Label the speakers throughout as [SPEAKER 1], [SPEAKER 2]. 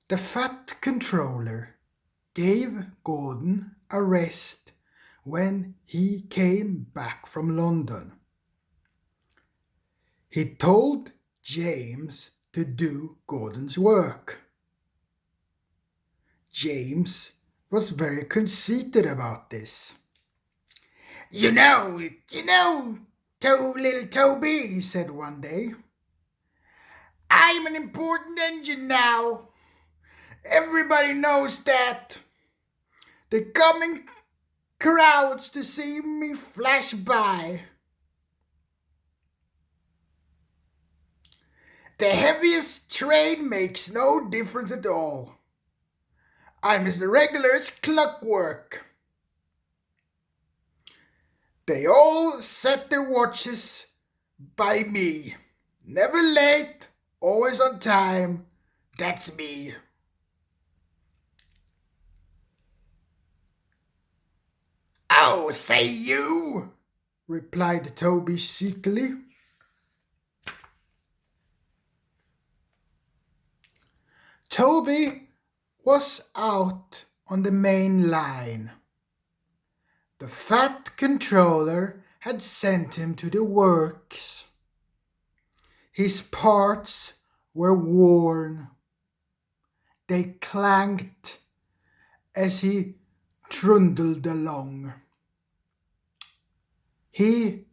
[SPEAKER 1] The Fat Controller gave Gordon a rest when he came back from London. He told James to do Gordon's work. James was very conceited about this. You know, little Toby, he said one day, I'm an important engine now. Everybody knows that. They're coming crowds to see me flash by. The heaviest train makes no difference at all. I'm as regular as clockwork. They all set their watches by me. Never late, always on time. That's me. Oh, say you, replied Toby cheekily. Toby was out on the main line. The Fat Controller had sent him to the works. His parts were worn. They clanked as he trundled along. He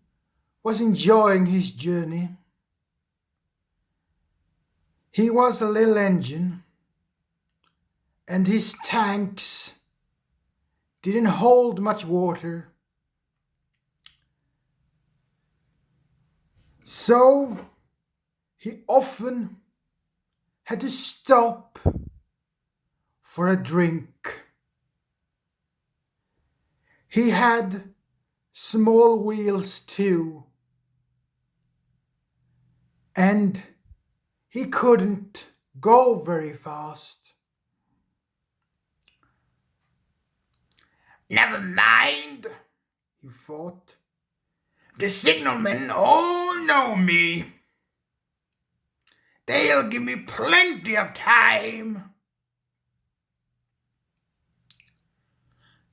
[SPEAKER 1] was enjoying his journey. He was a little engine, and his tanks didn't hold much water. So he often had to stop for a drink. He had small wheels too, and he couldn't go very fast. Never mind, he thought. The signalmen all know me. They'll give me plenty of time.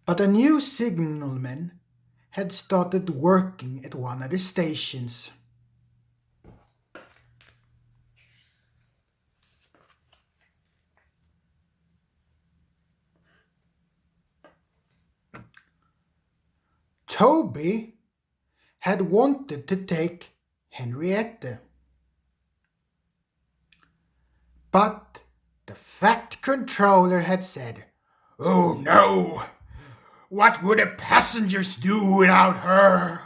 [SPEAKER 1] But a new signalman had started working at one of the stations. Toby had wanted to take Henriette. But the Fat Controller had said, "Oh no! What would the passengers do without her?"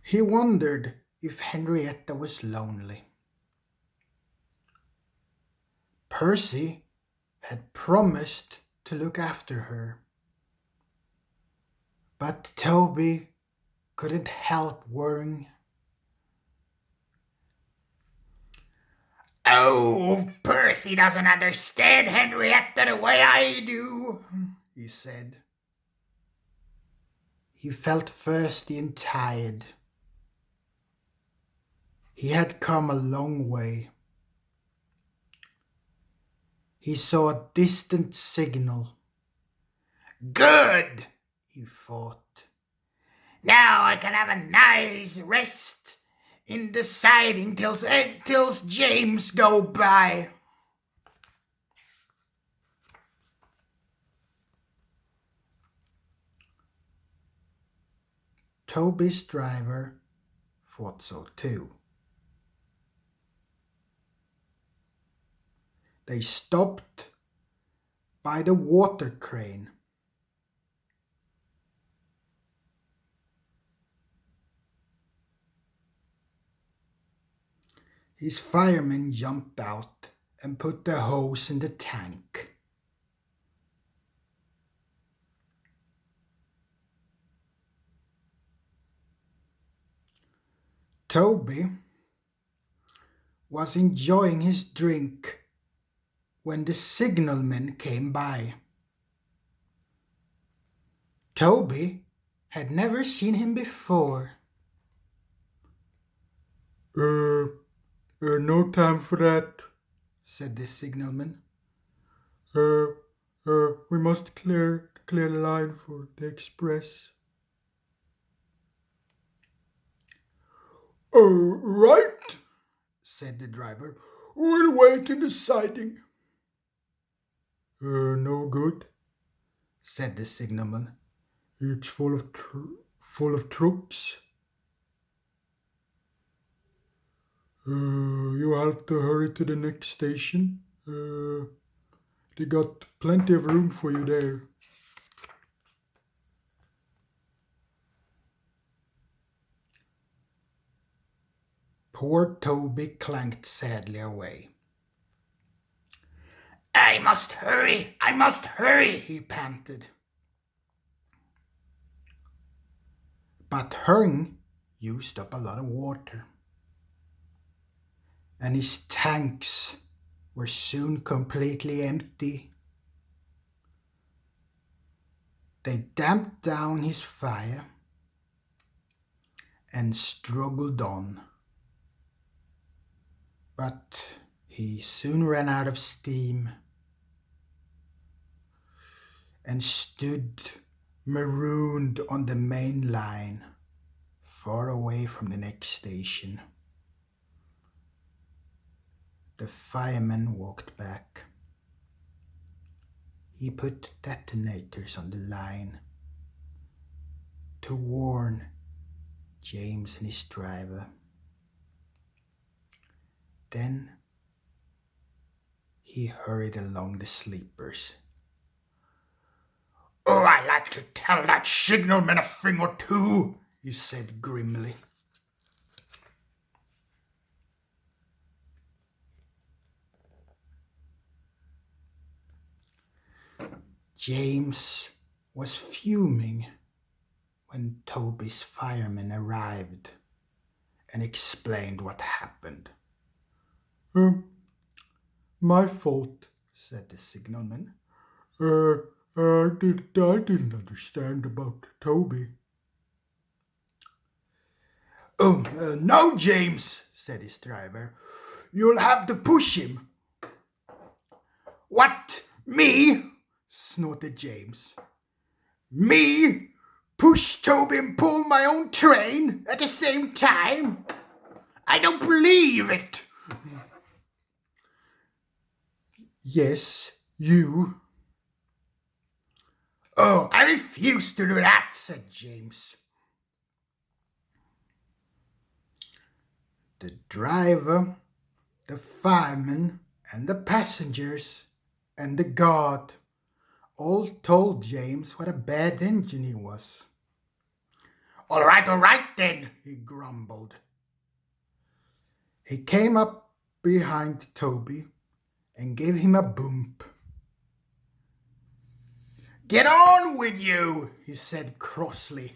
[SPEAKER 1] He wondered if Henriette was lonely. Percy had promised to look after her. But Toby couldn't help worrying. Oh, Percy doesn't understand Henriette the way I do, he said. He felt thirsty and tired. He had come a long way. He saw a distant signal. Good, he thought. Now I can have a nice rest in the siding till James go by. Toby's driver thought so too. They stopped by the water crane. His fireman jumped out and put the hose in the tank. Toby was enjoying his drink when the signalman came by. Toby had never seen him before. No time for that, said the signalman. We must clear the line for the express. Right, said the driver. We'll wait in the siding. No good, said the signalman. It's full of troops. You have to hurry to the next station. They got plenty of room for you there. Poor Toby clanked sadly away. I must hurry, he panted. But hurrying used up a lot of water, and his tanks were soon completely empty. They damped down his fire and struggled on. But he soon ran out of steam and stood marooned on the main line, far away from the next station. The fireman walked back. He put detonators on the line to warn James and his driver. Then he hurried along the sleepers. Oh, I like to tell that signalman a thing or two, he said grimly. James was fuming when Toby's fireman arrived and explained what happened. My fault, said the signalman. I didn't understand about Toby. No, James, said his driver. You'll have to push him. What? Me? Snorted James. Me? Push Toby and pull my own train at the same time? I don't believe it. Yes, you. Oh, I refuse to do that, said James. The driver, the fireman, and the passengers, and the guard all told James what a bad engine he was. All right then, he grumbled. He came up behind Toby and gave him a bump. Get on with you, he said crossly.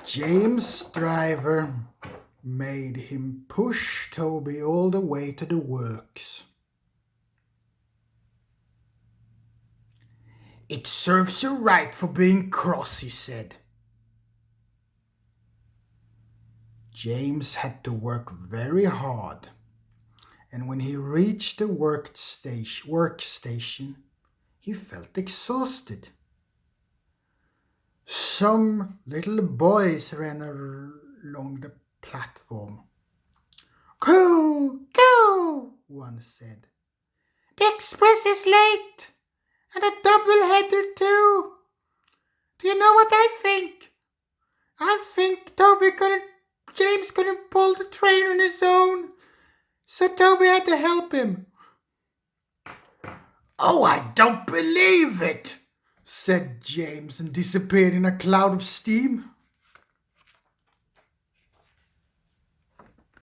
[SPEAKER 1] James' driver made him push Toby all the way to the works. It serves you right for being cross, he said. James had to work very hard, and when he reached the workstation, he felt exhausted. Some little boys ran along the platform. Go, go, one said. The express is late, and a double-header too. Do you know what I think? I think James couldn't pull the train on his own, so Toby had to help him. Oh, I don't believe it, said James and disappeared in a cloud of steam.